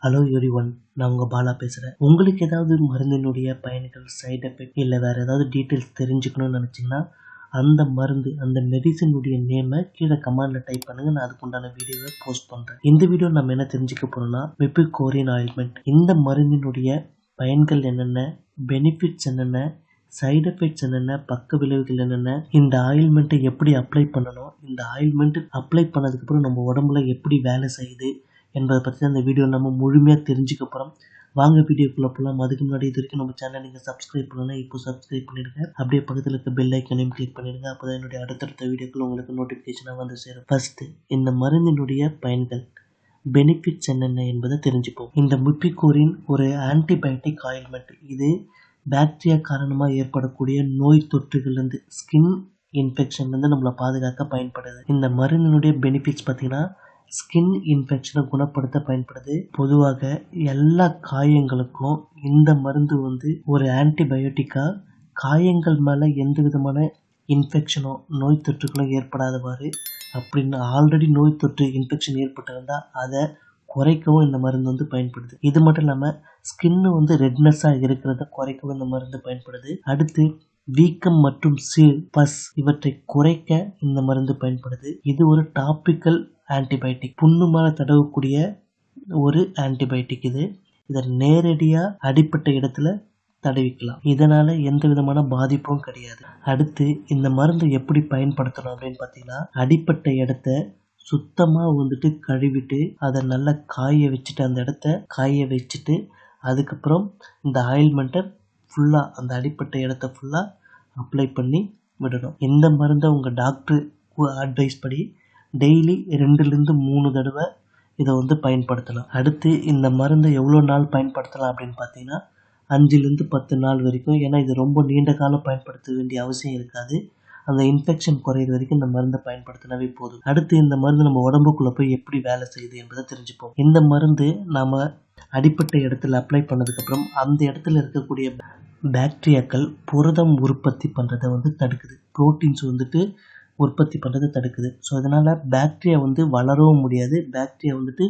Hello everyone, நான் உங்கள் பாலா பேசுகிறேன். உங்களுக்கு ஏதாவது மருந்தினுடைய பயன்கள், சைடு எஃபெக்ட் இல்லை வேறு ஏதாவது டீட்டெயில்ஸ் தெரிஞ்சுக்கணும்னு நினச்சிங்கன்னா அந்த மருந்து, அந்த மெடிசனுடைய நேமை கீழே கமெண்டில் டைப் பண்ணுங்கள். நான் அதுக்குண்டான வீடியோவை போஸ்ட் பண்ணுறேன். இந்த வீடியோ நம்ம என்ன தெரிஞ்சுக்க போகிறோம்னா, மிபிகோரின் ஆயில்மெண்ட். இந்த மருந்தினுடைய பயன்கள் என்னென்ன, பெனிஃபிட்ஸ் என்னென்ன, சைடு எஃபெக்ட்ஸ் என்னென்ன, பக்க விளைவுகள் என்னென்ன, இந்த ஆயில்மெண்ட்டை எப்படி அப்ளை பண்ணணும், இந்த ஆயில்மெண்ட் அப்ளை பண்ணதுக்கப்புறம் நம்ம உடம்புல எப்படி வேலை செய்யுது என்பதை பற்றி அந்த வீடியோ நம்ம முழுமையாக தெரிஞ்சுக்க போகிறோம். வாங்க வீடியோக்குள்ளே போகலாம். அதுக்கு முன்னாடி இது வரைக்கும் நம்ம சேனல் நீங்கள் சப்ஸ்கிரைப் பண்ணலாம், இப்போ சப்ஸ்கிரைப் பண்ணிடுங்க. அப்படியே பக்கத்தில் இருக்க பெல் ஐக்கனையும் கிளிக் பண்ணிடுங்க. அப்போ தான் என்னுடைய அடுத்தடுத்த வீடியோக்குள்ள உங்களுக்கு நோட்டிஃபிகேஷனாக வந்து சேரும். ஃபர்ஸ்ட்டு, இந்த மருந்தினுடைய பயன்கள், பெனிஃபிட்ஸ் என்னென்ன என்பதை தெரிஞ்சுப்போம். இந்த மிபிகோரின் ஒரு ஆன்டிபயோட்டிக் ஆயில்மெண்ட். இது பாக்டீரியா காரணமாக ஏற்படக்கூடிய நோய் தொற்றுகள்லேருந்து, ஸ்கின் இன்ஃபெக்ஷன்லேருந்து நம்மளை பாதுகாக்க பயன்படுது. இந்த மருந்தினுடைய பெனிஃபிட்ஸ் பார்த்தீங்கன்னா, ஸ்கின் இன்ஃபெக்ஷனை குணப்படுத்த பயன்படுது. பொதுவாக எல்லா காயங்களுக்கும் இந்த மருந்து ஒரு ஆன்டிபயோட்டிக்காக காயங்கள் மேலே எந்த விதமான இன்ஃபெக்ஷனோ நோய் தொற்றுகளோ ஏற்படாதவாறு, அப்படின்னு ஆல்ரெடி நோய் தொற்று இன்ஃபெக்ஷன் ஏற்பட்டிருந்தால் அதை குறைக்கவும் இந்த மருந்து பயன்படுது. இது மட்டும் இல்லாமல் ஸ்கின்னு ரெட்னஸாக இருக்கிறத குறைக்கவும் இந்த மருந்து பயன்படுது. அடுத்து, வீக்கம் மற்றும் பஸ் இவற்றை குறைக்க இந்த மருந்து பயன்படுது. இது ஒரு டாபிக்கல் ஆன்டிபயோட்டிக், புண்ணு மேலே தடவக்கூடிய ஒரு ஆன்டிபயோட்டிக். இதை நேரடியாக அடிப்பட்ட இடத்துல தடவிக்கலாம். இதனால் எந்த விதமான பாதிப்பும் கிடையாது. அடுத்து, இந்த மருந்து எப்படி பயன்படுத்தணும் அப்படின்னு பார்த்தீங்கன்னா, அடிப்பட்ட இடத்த சுத்தமாக கழுவிட்டு அதை நல்லா காய வச்சுட்டு, அந்த இடத்த காய வச்சுட்டு, அதுக்கப்புறம் இந்த ஆயில்மெண்ட்டை ஃபுல்லாக அந்த அடிப்பட்ட இடத்த ஃபுல்லாக அப்ளை பண்ணி விடணும். இந்த மருந்தை உங்கள் டாக்டர் அட்வைஸ் படி டெய்லி 2-3 தடவை இதை பயன்படுத்தலாம். அடுத்து, இந்த மருந்தை எவ்வளோ நாள் பயன்படுத்தலாம் அப்படின்னு பார்த்தீங்கன்னா 5-10 நாள் வரைக்கும். ஏன்னா இது ரொம்ப நீண்ட காலம் பயன்படுத்த வேண்டிய அவசியம் இருக்காது. அந்த இன்ஃபெக்ஷன் குறையிற வரைக்கும் இந்த மருந்தை பயன்படுத்தினாவே போதும். அடுத்து, இந்த மருந்து நம்ம உடம்புக்குள்ளே போய் எப்படி வேலை செய்யுது என்பதை தெரிஞ்சுப்போம். இந்த மருந்து நாம் அடிப்பட்ட இடத்துல அப்ளை பண்ணதுக்கப்புறம் அந்த இடத்துல இருக்கக்கூடிய பாக்டீரியாக்கள் புரதம் உற்பத்தி பண்ணுறதை தடுக்குது. ப்ரோட்டீன்ஸ் உற்பத்தி பண்ணுறதை தடுக்குது. ஸோ அதனால் பாக்டீரியா வளரவும் முடியாது, பாக்டீரியா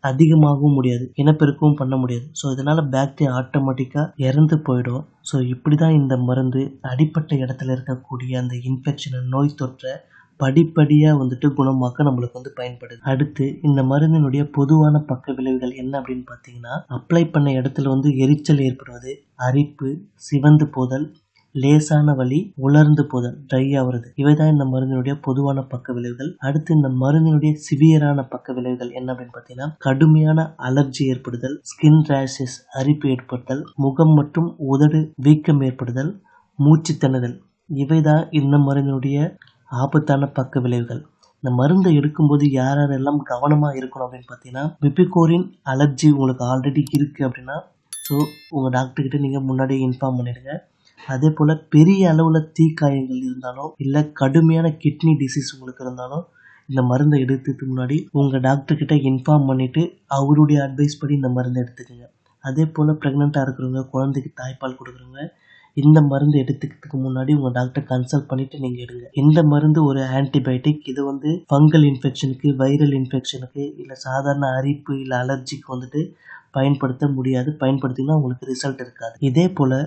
அதிகமாகவும் முடியாது, இனப்பெருக்கவும் பண்ண முடியாது. ஸோ இதனால் பாக்டீரியா ஆட்டோமேட்டிக்காக இறந்து போயிடும். ஸோ இப்படி தான் இந்த மருந்து அடிப்பட்ட இடத்துல இருக்கக்கூடிய அந்த இன்ஃபெக்ஷனை, நோய் தொற்றை படிப்படியாக குணமாக்க நம்மளுக்கு பயன்படுது. அடுத்து, இந்த மருந்தினுடைய பொதுவான பக்க விளைவுகள் என்ன அப்படின்னு பார்த்தீங்கன்னா, அப்ளை பண்ண இடத்துல எரிச்சல் ஏற்படுவது, அரிப்பு, சிவந்து போதல், லேசான வலி, உலர்ந்து போதல், ட்ரை ஆகுறது, இவைதான் இந்த மருந்தினுடைய பொதுவான பக்க விளைவுகள். அடுத்து, இந்த மருந்தினுடைய சிவியரான பக்க விளைவுகள் என்ன அப்படின்னு பார்த்தீங்கன்னா, கடுமையான அலர்ஜி ஏற்படுதல், ஸ்கின் ரேஷஸ், அரிப்பு ஏற்படுதல், முகம் மற்றும் உதடு வீக்கம் ஏற்படுதல், மூச்சு திணறல், இவைதான் இந்த மருந்தினுடைய ஆபத்தான பக்க விளைவுகள். இந்த மருந்தை எடுக்கும்போது யாரெல்லாம் கவனமாக இருக்கணும் அப்படின்னு பார்த்தீங்கன்னா, மிபிகோரின் அலர்ஜி உங்களுக்கு ஆல்ரெடி இருக்குது அப்படின்னா, ஸோ உங்கள் டாக்டர்கிட்ட நீங்கள் முன்னாடியே இன்ஃபார்ம் பண்ணிடுங்க. அதே போல் பெரிய அளவில் தீக்காயங்கள் இருந்தாலும், இல்லை கடுமையான கிட்னி டிசீஸ் உங்களுக்கு இருந்தாலும், இந்த மருந்தை எடுக்கிறதுக்கு முன்னாடி உங்கள் டாக்டர்கிட்ட இன்ஃபார்ம் பண்ணிவிட்டு அவருடைய அட்வைஸ் படி இந்த மருந்தை எடுத்துக்கோங்க. அதே போல் ப்ரெக்னெண்ட்டாக இருக்கிறவங்க, குழந்தைக்கு தாய்ப்பால் கொடுக்குறவங்க, இந்த மருந்து எடுத்துக்கிறதுக்கு முன்னாடி உங்கள் டாக்டர் கன்சல்ட் பண்ணிவிட்டு நீங்கள் எடுங்க. இந்த மருந்து ஒரு ஆன்டிபயோட்டிக். இது ஃபங்கல் இன்ஃபெக்ஷனுக்கு, வைரல் இன்ஃபெக்ஷனுக்கு, இல்லை சாதாரண அரிப்பு இல்லை அலர்ஜிக்கு பயன்படுத்த முடியாது. பயன்படுத்தினா உங்களுக்கு ரிசல்ட் இருக்காது. இதே போல்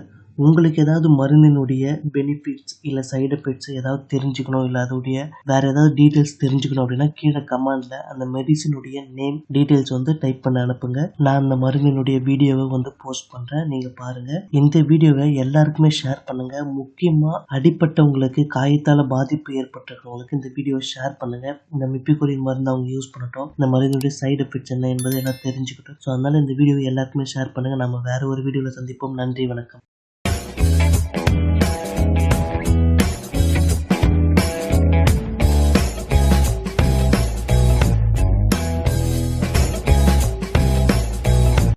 உங்களுக்கு ஏதாவது மருந்தினுடைய பெனிஃபிட்ஸ் இல்லை சைடு எஃபெக்ட்ஸ் ஏதாவது தெரிஞ்சுக்கணும், இல்லை அதோடைய வேறு ஏதாவது டீட்டெயில்ஸ் தெரிஞ்சுக்கணும் அப்படின்னா கீழே கமெண்டில் அந்த மெடிசனுடைய நேம் டீட்டெயில்ஸ் டைப் பண்ண அனுப்புங்க. நான் அந்த மருந்தினுடைய வீடியோவை போஸ்ட் பண்ணுறேன், நீங்கள் பாருங்கள். இந்த வீடியோவை எல்லாருக்குமே ஷேர் பண்ணுங்கள். முக்கியமாக அடிப்பட்டவங்களுக்கு, காயத்தால் பாதிப்பு ஏற்பட்டிருக்கவங்களுக்கு இந்த வீடியோவை ஷேர் பண்ணுங்கள். இந்த மிபிகோரின் மருந்து அவங்க யூஸ் பண்ணட்டும், இந்த மருந்தினுடைய சைடு எஃபெக்ட்ஸ் என்ன என்பதை எல்லாம் தெரிஞ்சுக்கிட்டோம். ஸோ அதனால் இந்த வீடியோவை எல்லாருக்குமே ஷேர் பண்ணுங்கள். நம்ம வேறு ஒரு வீடியோவில் சந்திப்போம். நன்றி, வணக்கம்.